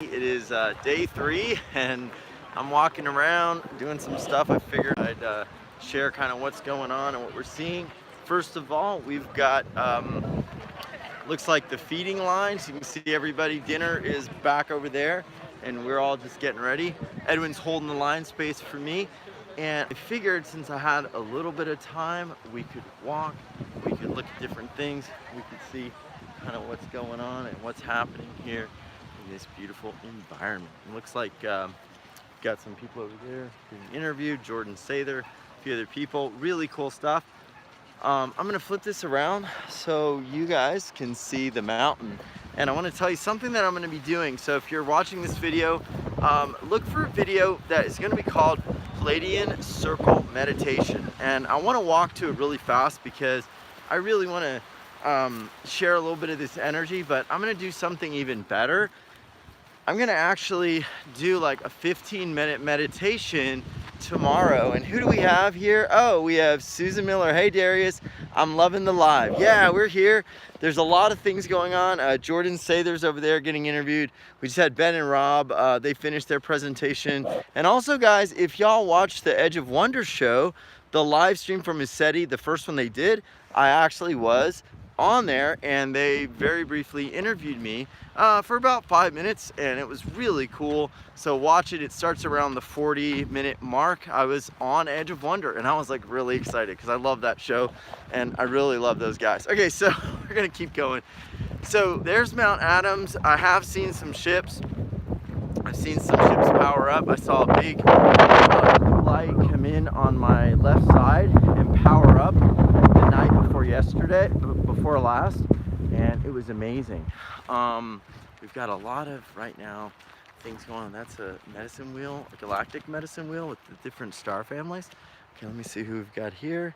It is day 3 and I'm walking around doing some stuff. I figured I'd share kind of what's going on and what we're seeing. First of all, we've got looks like the feeding lines. You can see everybody. Dinner is back over there and we're all just getting ready. Edwin's holding the line space for me, and I figured since I had a little bit of time, we could walk, we could look at different things, we could see kind of what's going on and what's happening here in this beautiful environment. It looks like got some people over there being interviewed, Jordan Sather, a few other people, really cool stuff. I'm gonna flip this around so you guys can see the mountain. And I wanna tell you something that I'm gonna be doing. So if you're watching this video, look for a video that is gonna be called Pleiadian Circle Meditation. And I wanna walk to it really fast because I really wanna share a little bit of this energy, but I'm gonna do something even better. I'm gonna actually do like a 15-minute meditation tomorrow. And who do we have here? Oh, we have Susan Miller. Hey Darius, I'm loving the live. Yeah, we're here. There's a lot of things going on. Jordan Sather's over there getting interviewed. We just had Ben and Rob. They finished their presentation. And also guys, if y'all watched the Edge of Wonder show, the live stream from Eceti, the first one they did, I actually was on there and they very briefly interviewed me for about 5 minutes, and it was really cool. So watch it. It starts around the 40-minute mark. I was on Edge of Wonder and I was like really excited because I love that show and I really love those guys. Okay, so we're gonna keep going. So there's Mount Adams. I have seen some ships. I've seen some ships power up. I saw a big blue light come in on my left side and power up the night before last, and it was amazing. We've got a lot of, right now, things going on. That's a medicine wheel, a galactic medicine wheel with the different star families. Okay, let me see who we've got here.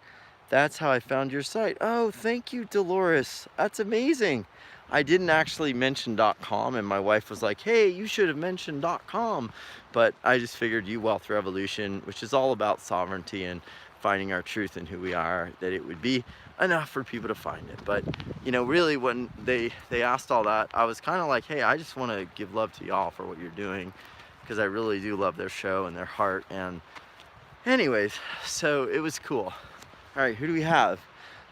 That's how I found your site. Oh, thank you, Dolores. That's amazing. I didn't actually mention .com, and my wife was like, hey, you should have mentioned .com. But I just figured U-Wealth Revolution, which is all about sovereignty and finding our truth and who we are, that it would be enough for people to find it. But you know, really when they asked all that, I was kind of like, hey, I just want to give love to y'all for what you're doing, because I really do love their show and their heart. And anyways, so it was cool. All right, who do we have?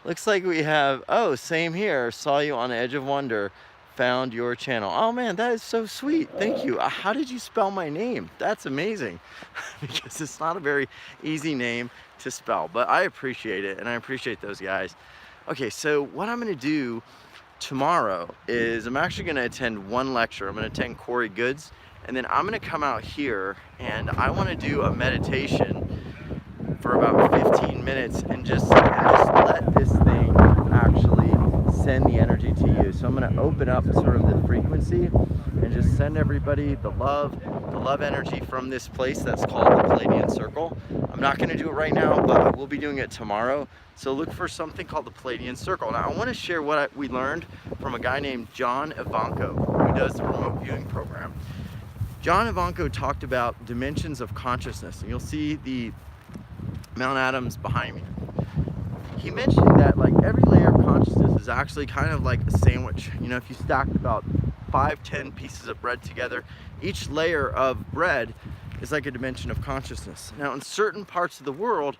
Looks like we have, oh, same here. Saw you on Edge of Wonder. Found your channel. Oh man, that is so sweet. Thank you. How did you spell my name? That's amazing. Because it's not a very easy name to spell, but I appreciate it and I appreciate those guys. Okay, so what I'm gonna do tomorrow is I'm actually gonna attend one lecture. I'm gonna attend Corey Goods, and then I'm gonna come out here and I wanna do a meditation for about 15 minutes and just let this thing actually send the energy to you. So I'm going to open up sort of the frequency and just send everybody the love energy from this place that's called the Pleiadian Circle. I'm not going to do it right now, but I will be doing it tomorrow. So look for something called the Pleiadian Circle. Now I want to share what we learned from a guy named John Ivanko, who does the remote viewing program. John Ivanko talked about dimensions of consciousness, and you'll see the Mount Adams behind me. He mentioned that like every layer of consciousness is actually kind of like a sandwich. You know, if you stacked about 5-10 pieces of bread together, each layer of bread is like a dimension of consciousness. Now in certain parts of the world,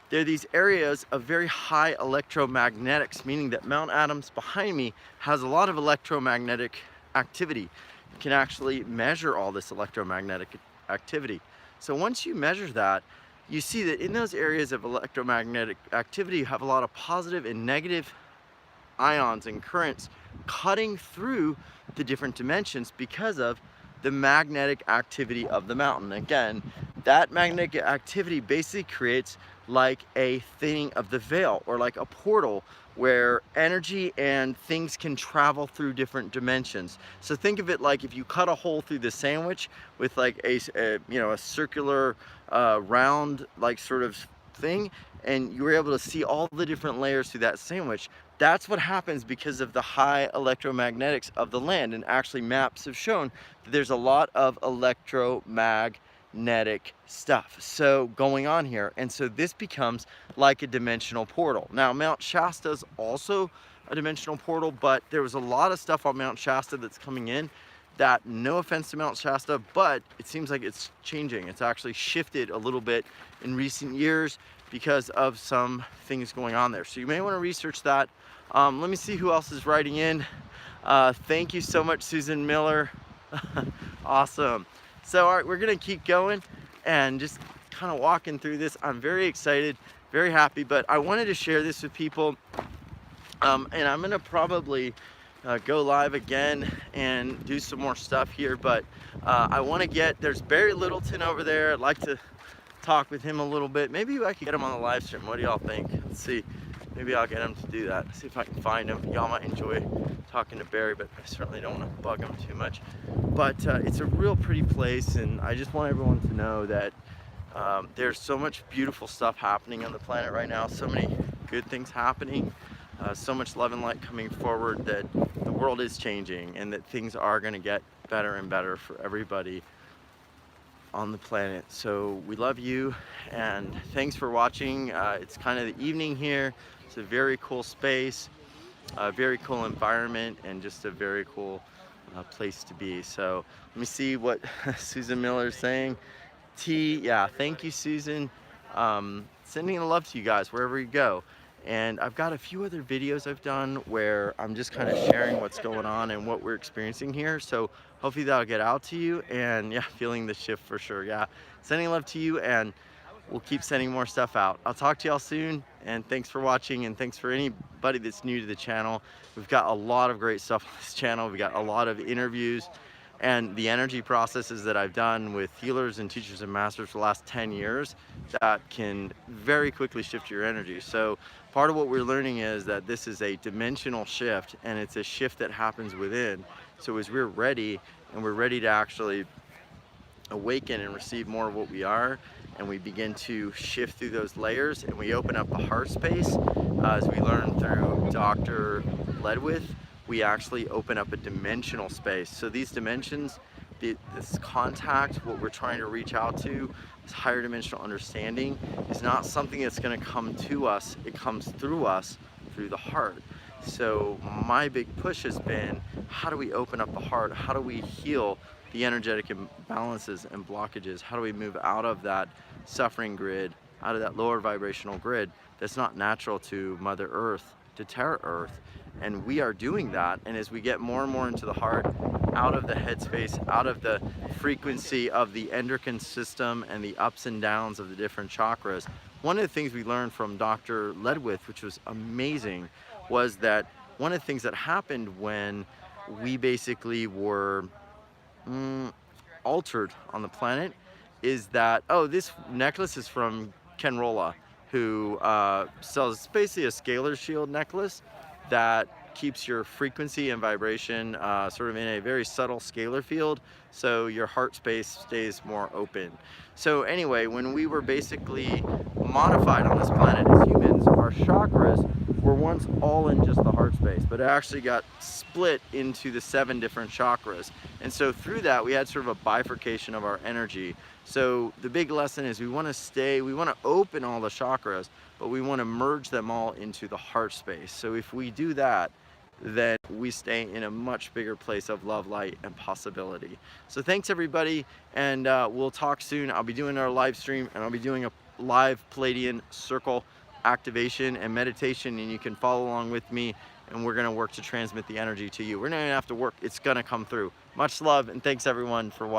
there are these areas of very high electromagnetics, meaning that Mount Adams behind me has a lot of electromagnetic activity. You can actually measure all this electromagnetic activity. So once you measure that, you see that in those areas of electromagnetic activity, you have a lot of positive and negative ions and currents cutting through the different dimensions because of the magnetic activity of the mountain. Again, that magnetic activity basically creates like a thinning of the veil, or like a portal where energy and things can travel through different dimensions. So think of it like if you cut a hole through the sandwich with like a circular round like sort of thing, and you were able to see all the different layers through that sandwich. That's what happens because of the high electromagnetics of the land. And actually maps have shown that there's a lot of electromagnetic stuff so going on here, and so this becomes like a dimensional portal. Now Mount Shasta is also a dimensional portal, but there was a lot of stuff on Mount Shasta that's coming in that, no offense to Mount Shasta, but it seems like it's changing. It's actually shifted a little bit in recent years because of some things going on there. So you may want to research that. Let me see who else is writing in. Thank you so much, Susan Miller. Awesome. So all right, we're gonna keep going and just kind of walking through this. I'm very excited, very happy, but I wanted to share this with people. And I'm gonna probably go live again and do some more stuff here, but I want to there's Barry Littleton over there. I'd like to talk with him a little bit. Maybe I could get him on the live stream. What do y'all think? Let's see. Maybe I'll get him to do that. See if I can find him. Y'all might enjoy talking to Barry, but I certainly don't want to bug him too much. But it's a real pretty place, and I just want everyone to know that there's so much beautiful stuff happening on the planet right now. So many good things happening. So much love and light coming forward, that the world is changing and that things are going to get better and better for everybody on the planet. So we love you, and thanks for watching. It's kind of the evening here. It's a very cool space, a very cool environment, and just a very cool place to be. So let me see what Susan Miller is saying. Yeah, thank you, Susan. Sending the love to you guys wherever you go. And I've got a few other videos I've done where I'm just kind of sharing what's going on and what we're experiencing here. So hopefully that'll get out to you. And yeah, feeling the shift for sure. Yeah, sending love to you, and we'll keep sending more stuff out. I'll talk to y'all soon, and thanks for watching, and thanks for anybody that's new to the channel. We've got a lot of great stuff on this channel. We got a lot of interviews, and the energy processes that I've done with healers and teachers and masters for the last 10 years that can very quickly shift your energy. So part of what we're learning is that this is a dimensional shift, and it's a shift that happens within. So as we're ready, and we're ready to actually awaken and receive more of what we are, and we begin to shift through those layers, and we open up the heart space, as we learned through Dr. Ledwith, we actually open up a dimensional space. So these dimensions, this contact, what we're trying to reach out to, this higher dimensional understanding, is not something that's going to come to us. It comes through us, through the heart. So my big push has been, how do we open up the heart? How do we heal the energetic imbalances and blockages? How do we move out of that suffering grid, out of that lower vibrational grid that's not natural to Mother Earth, to Terra Earth? And we are doing that. And as we get more and more into the heart, out of the headspace, out of the frequency of the endocrine system and the ups and downs of the different chakras, one of the things we learned from Dr. Ledwith, which was amazing, was that one of the things that happened when we basically were altered on the planet is that, oh, this necklace is from Ken Rolla, who sells basically a scalar shield necklace that keeps your frequency and vibration sort of in a very subtle scalar field, so your heart space stays more open. So anyway, when we were basically modified on this planet as humans, our chakras were once all in just the heart space, but it actually got split into the 7 different chakras. And so through that, we had sort of a bifurcation of our energy. So the big lesson is we want to open all the chakras, but we want to merge them all into the heart space. So if we do that, then we stay in a much bigger place of love, light, and possibility. So thanks everybody, and we'll talk soon. I'll be doing our live stream, and I'll be doing a live Palladian circle activation and meditation, and you can follow along with me, and we're going to work to transmit the energy to you. We're not going to have to work. It's going to come through. Much love, and thanks everyone for watching.